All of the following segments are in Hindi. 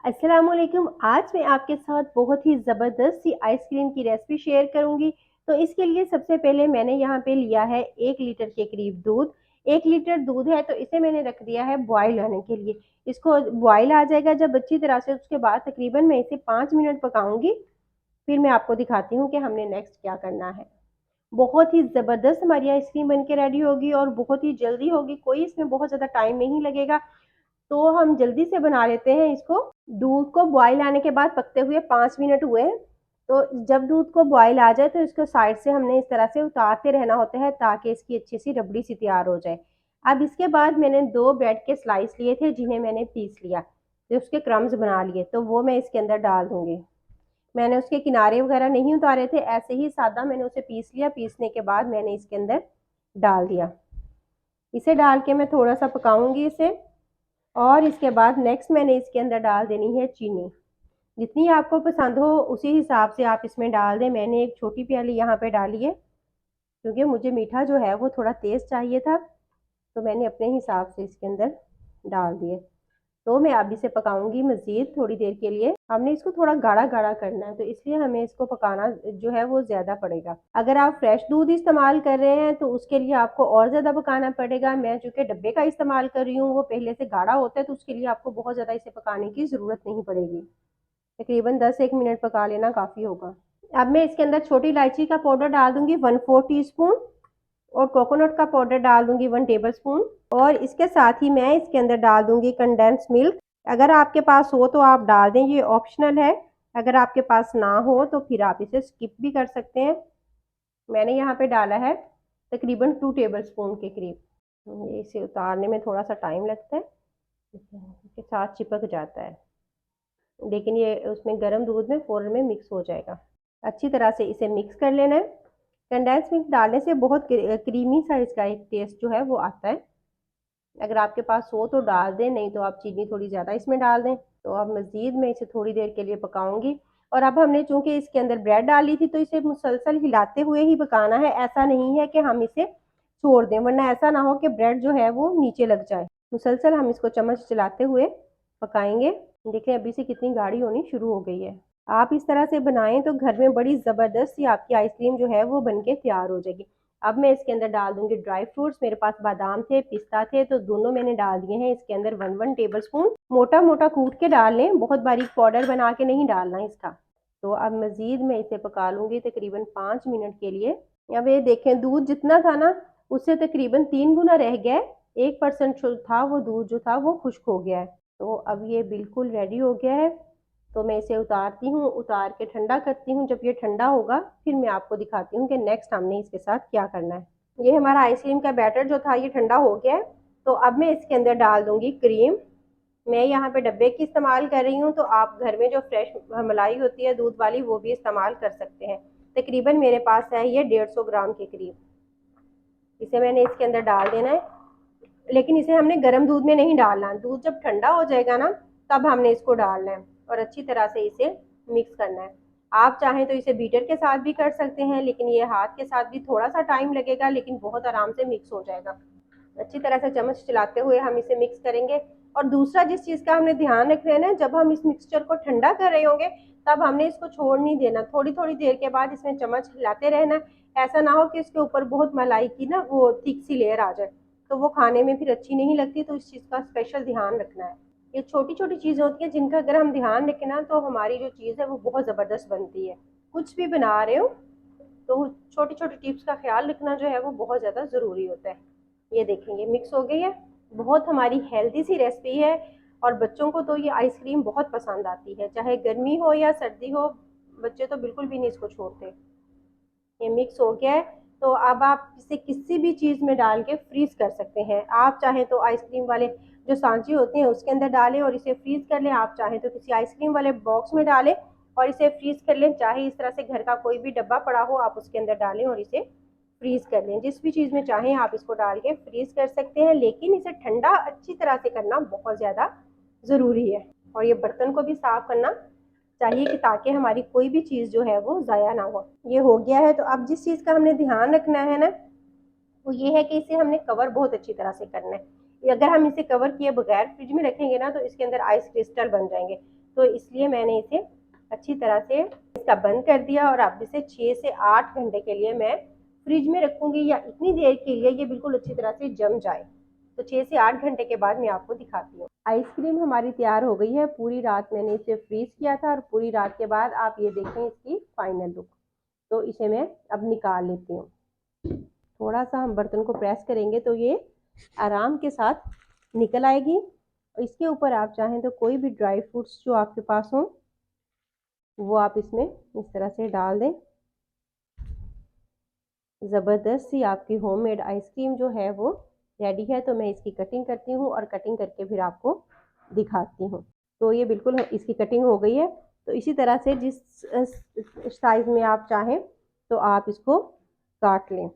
अस्सलाम वालेकुम। आज मैं आपके साथ बहुत ही ज़बरदस्त सी आइसक्रीम की रेसिपी शेयर करूंगी। तो इसके लिए सबसे पहले मैंने यहाँ पे लिया है 1 लीटर के करीब दूध। 1 लीटर दूध है तो इसे मैंने रख दिया है बॉयल होने के लिए। इसको बॉयल आ जाएगा जब अच्छी तरह से, उसके बाद तकरीबन मैं इसे 5 मिनट पकाऊंगी। फिर मैं आपको दिखाती हूँ कि हमने नेक्स्ट क्या करना है। बहुत ही ज़बरदस्त हमारी आइसक्रीम बन के रेडी होगी और बहुत ही जल्दी होगी, कोई इसमें बहुत ज़्यादा टाइम नहीं लगेगा। तो हम जल्दी से बना लेते हैं इसको। दूध को बॉईल आने के बाद पकते हुए 5 मिनट हुए हैं। तो जब दूध को बॉईल आ जाए तो इसको साइड से हमने इस तरह से उतारते रहना होता है ताकि इसकी अच्छी सी रबड़ी सी तैयार हो जाए। अब इसके बाद मैंने 2 ब्रेड के स्लाइस लिए थे जिन्हें मैंने पीस लिया, तो उसके क्रम्स बना लिए, तो वो मैं इसके अंदर डाल दूंगी। मैंने उसके किनारे वगैरह नहीं उतारे थे, ऐसे ही सादा मैंने उसे पीस लिया। पीसने के बाद मैंने इसके अंदर डाल दिया। इसे डाल के मैं थोड़ा सा पकाऊंगी इसे। और इसके बाद नेक्स्ट मैंने इसके अंदर डाल देनी है चीनी। जितनी आपको पसंद हो उसी हिसाब से आप इसमें डाल दें। मैंने एक छोटी प्याली यहाँ पे डाली है क्योंकि मुझे मीठा जो है वो थोड़ा तेज़ चाहिए था, तो मैंने अपने हिसाब से इसके अंदर डाल दिए। तो मैं अब इसे पकाऊंगी मज़ीद थोड़ी देर के लिए। हमने इसको थोड़ा गाढ़ा गाढ़ा करना है, तो इसलिए हमें इसको पकाना जो है वो ज़्यादा पड़ेगा। अगर आप फ्रेश दूध इस्तेमाल कर रहे हैं तो उसके लिए आपको और ज़्यादा पकाना पड़ेगा। मैं चूँकि डब्बे का इस्तेमाल कर रही हूँ, वो पहले से गाढ़ा होता है, तो उसके लिए आपको बहुत ज़्यादा इसे पकाने की ज़रूरत नहीं पड़ेगी। तकरीबन 10-1 मिनट पका लेना काफ़ी होगा। अब मैं इसके अंदर छोटी इलायची का पाउडर डाल दूंगी 1/4 टीस्पून, और कोकोनट का पाउडर डाल दूंगी 1 टेबल स्पून। और इसके साथ ही मैं इसके अंदर डाल दूंगी कंडेंस मिल्क। अगर आपके पास हो तो आप डाल दें, ये ऑप्शनल है। अगर आपके पास ना हो तो फिर आप इसे स्किप भी कर सकते हैं। मैंने यहाँ पे डाला है तकरीबन 2 टेबल स्पून के करीब। ये इसे उतारने में थोड़ा सा टाइम लगता है, इसके साथ चिपक जाता है, लेकिन ये उसमें गर्म दूध में फ़ौरन में मिक्स हो जाएगा। अच्छी तरह से इसे मिक्स कर लेना है। कंडेंस मिल्क डालने से बहुत क्रीमी सा इसका एक टेस्ट जो है वो आता है। अगर आपके पास हो तो डाल दें, नहीं तो आप चीनी थोड़ी ज़्यादा इसमें डाल दें। तो अब मज़ीद मैं इसे थोड़ी देर के लिए पकाऊंगी। और अब हमने चूंकि इसके अंदर ब्रेड डाली थी तो इसे मुसलसल हिलाते हुए ही पकाना है। ऐसा नहीं है कि हम इसे छोड़ दें, वरना ऐसा ना हो कि ब्रेड जो है वो नीचे लग जाए। मुसलसल हम इसको चम्मच चलाते हुए पकाएंगे। देखें अभी से कितनी गाढ़ी होनी शुरू हो गई है। आप इस तरह से बनाएं तो घर में बड़ी ज़बरदस्त सी आपकी आइसक्रीम जो है वो बनके तैयार हो जाएगी। अब मैं इसके अंदर डाल दूंगी ड्राई फ्रूट्स। मेरे पास बादाम थे, पिस्ता थे, तो दोनों मैंने डाल दिए हैं इसके अंदर। 1 टेबल स्पून मोटा मोटा कूट के डाल लें, बहुत बारीक पाउडर बना के नहीं डालना इसका। तो अब मज़ीद मैं इसे पका लूंगी तकरीबन 5 मिनट के लिए। अब ये देखें दूध जितना था ना उससे तकरीबन 3 गुना रह गया है। 1% जो था वो दूध जो था वो खुश्क हो गया है। तो अब ये बिल्कुल रेडी हो गया है। तो मैं इसे उतारती हूँ, उतार के ठंडा करती हूँ। जब ये ठंडा होगा फिर मैं आपको दिखाती हूँ कि नेक्स्ट हमने इसके साथ क्या करना है। ये हमारा आइसक्रीम का बैटर जो था ये ठंडा हो गया है। तो अब मैं इसके अंदर डाल दूंगी क्रीम। मैं यहाँ पे डब्बे की इस्तेमाल कर रही हूँ, तो आप घर में जो फ्रेश मलाई होती है दूध वाली वो भी इस्तेमाल कर सकते हैं। तकरीबन मेरे पास है ये 150 ग्राम के करीब। इसे मैंने इसके अंदर डाल देना है, लेकिन इसे हमने गर्म दूध में नहीं डालना। दूध जब ठंडा हो जाएगा ना तब हमने इसको डालना है और अच्छी तरह से इसे मिक्स करना है। आप चाहें तो इसे बीटर के साथ भी कर सकते हैं, लेकिन ये हाथ के साथ भी थोड़ा सा टाइम लगेगा, लेकिन बहुत आराम से मिक्स हो जाएगा। अच्छी तरह से चम्मच चलाते हुए हम इसे मिक्स करेंगे। और दूसरा जिस चीज़ का हमने ध्यान रखना है ना, जब हम इस मिक्सचर को ठंडा कर रहे होंगे तब हमने इसको छोड़ नहीं देना। थोड़ी थोड़ी देर के बाद इसमें चम्मच हिलाते रहना। ऐसा ना हो कि इसके ऊपर बहुत मलाई की ना वो थिक सी लेयर आ जाए, तो वो खाने में फिर अच्छी नहीं लगती। तो इस चीज़ का स्पेशल ध्यान रखना है। ये छोटी छोटी चीज़ें होती हैं जिनका अगर हम ध्यान रखें ना तो हमारी जो चीज़ है वो बहुत ज़बरदस्त बनती है। कुछ भी बना रहे हो तो छोटी छोटी टिप्स का ख्याल रखना जो है वो बहुत ज़्यादा ज़रूरी होता है। ये देखेंगे मिक्स हो गई है। बहुत हमारी हेल्दी सी रेसिपी है और बच्चों को तो ये आइसक्रीम बहुत पसंद आती है, चाहे गर्मी हो या सर्दी हो। बच्चे तो बिल्कुल भी नहीं इसको छोड़ते। ये मिक्स हो गया है। तो अब आप इसे किसी भी चीज़ में डाल के फ्रीज कर सकते हैं। आप चाहें तो आइसक्रीम वाले जो सांचे होते हैं उसके अंदर डालें और इसे फ्रीज कर लें। आप चाहें तो किसी आइसक्रीम वाले बॉक्स में डालें और इसे फ्रीज कर लें। चाहे इस तरह से घर का कोई भी डब्बा पड़ा हो आप उसके अंदर डालें और इसे फ्रीज कर लें। जिस भी चीज़ में चाहें आप इसको डाल के फ्रीज कर सकते हैं, लेकिन इसे ठंडा अच्छी तरह से करना बहुत ज़्यादा ज़रूरी है। और ये बर्तन को भी साफ करना चाहिए कि ताकि हमारी कोई भी चीज़ जो है वो ज़ाया ना हो। ये हो गया है। तो अब जिस चीज़ का हमने ध्यान रखना है ना वो ये है कि इसे हमने कवर बहुत अच्छी तरह से करना है। अगर हम इसे कवर किए बगैर फ्रिज में रखेंगे ना तो इसके अंदर आइस क्रिस्टल बन जाएंगे। तो इसलिए मैंने इसे अच्छी तरह से इसका बंद कर दिया और अब इसे 6 से 8 घंटे के लिए मैं फ्रिज में रखूंगी, या इतनी देर के लिए ये बिल्कुल अच्छी तरह से जम जाए। तो 6 से 8 घंटे के बाद मैं आपको दिखाती हूँ। आइसक्रीम हमारी तैयार हो गई है। पूरी रात मैंने इसे फ्रीज किया था और पूरी रात के बाद आप ये देखें इसकी फाइनल लुक। तो इसे मैं अब निकाल लेती हूँ। थोड़ा सा हम बर्तन को प्रेस करेंगे तो ये आराम के साथ निकल आएगी। इसके ऊपर आप चाहें तो कोई भी ड्राई फ्रूट्स जो आपके पास हो वो आप इसमें इस तरह से डाल दें। ज़बरदस्त सी आपकी होममेड आइसक्रीम जो है वो रेडी है। तो मैं इसकी कटिंग करती हूँ और कटिंग करके फिर आपको दिखाती हूँ। तो ये बिल्कुल इसकी कटिंग हो गई है। तो इसी तरह से जिस साइज़ में आप चाहें तो आप इसको काट लें।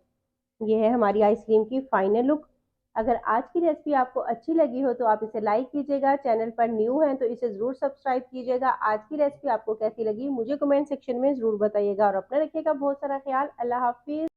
ये है हमारी आइसक्रीम की फाइनल लुक। अगर आज की रेसिपी आपको अच्छी लगी हो तो आप इसे लाइक कीजिएगा। चैनल पर न्यू हैं तो इसे ज़रूर सब्सक्राइब कीजिएगा। आज की रेसिपी आपको कैसी लगी मुझे कमेंट सेक्शन में ज़रूर बताइएगा और अपना रखिएगा बहुत सारा ख्याल। अल्लाह हाफिज़।